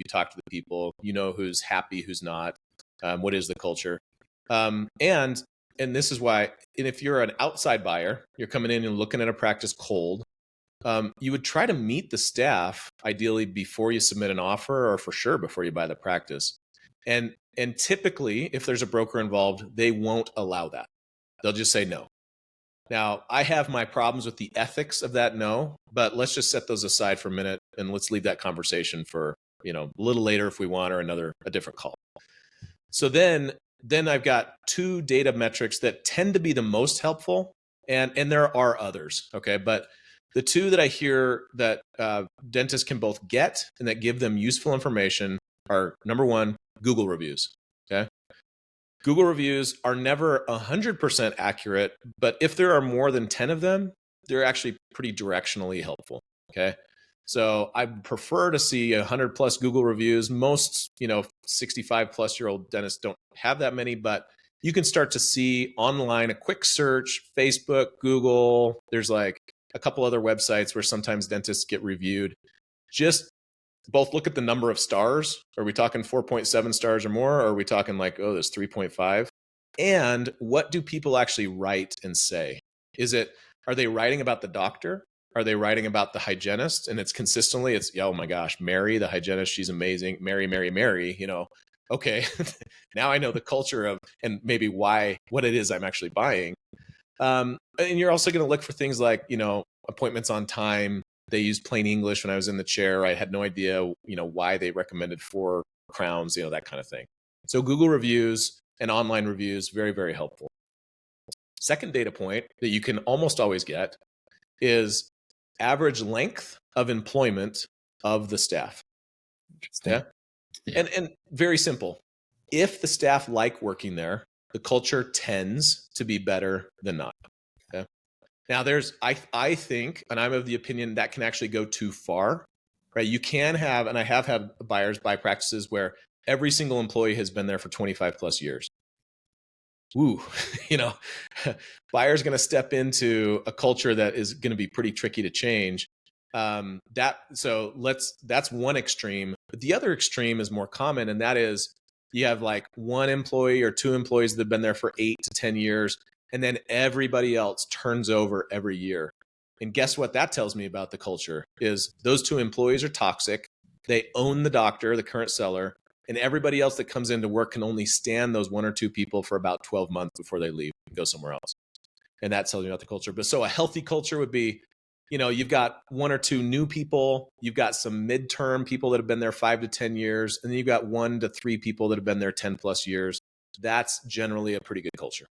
You talk to the people, you know who's happy, who's not, what is the culture. And this is why, and if you're an outside buyer, you're coming in and looking at a practice cold, you would try to meet the staff ideally before you submit an offer, or for sure before you buy the practice. And typically, if there's a broker involved, they won't allow that. They'll just say no. Now, I have my problems with the ethics of that no, but let's just set those aside for a minute and let's leave that conversation for, a little later if we want, or a different call. So then I've got two data metrics that tend to be the most helpful, and there are others, okay? But the two that I hear that dentists can both get and that give them useful information are, number one, Google reviews, okay? Google reviews are never 100% accurate, but if there are more than 10 of them, they're actually pretty directionally helpful, okay? So I prefer to see 100 plus Google reviews. Most, 65 plus year old dentists don't have that many, but you can start to see online a quick search, Facebook, Google. There's like a couple other websites where sometimes dentists get reviewed. Just both look at the number of stars. Are we talking 4.7 stars or more? Or are we talking like, oh, there's 3.5? And what do people actually write and say? Are they writing about the doctor? Are they writing about the hygienist? And it's consistently, oh my gosh, Mary, the hygienist, she's amazing. Mary, Mary, Mary, okay. Now I know the culture of, and maybe what it is I'm actually buying. And you're also going to look for things like, appointments on time. They used plain English when I was in the chair. I had no idea, why they recommended 4 crowns, that kind of thing. So Google reviews and online reviews, very, very helpful. Second data point that you can almost always get is average length of employment of the staff. Interesting. Yeah. And very simple. If the staff like working there, the culture tends to be better than not. Okay. Now I think, and I'm of the opinion that can actually go too far, right? You can have, and I have had buyers buy practices where every single employee has been there for 25 plus years. Woo, buyer's going to step into a culture that is going to be pretty tricky to change. That's one extreme, but the other extreme is more common. And that is you have like one employee or 2 employees that have been there for 8 to 10 years. And then everybody else turns over every year. And guess what that tells me about the culture is those 2 employees are toxic. They own the doctor, the current seller, and everybody else that comes into work can only stand those 1 or 2 people for about 12 months before they leave and go somewhere else. And that tells me about the culture. But so a healthy culture would be, you've got 1 or 2 new people, you've got some midterm people that have been there 5 to 10 years, and then you've got 1 to 3 people that have been there 10 plus years. That's generally a pretty good culture.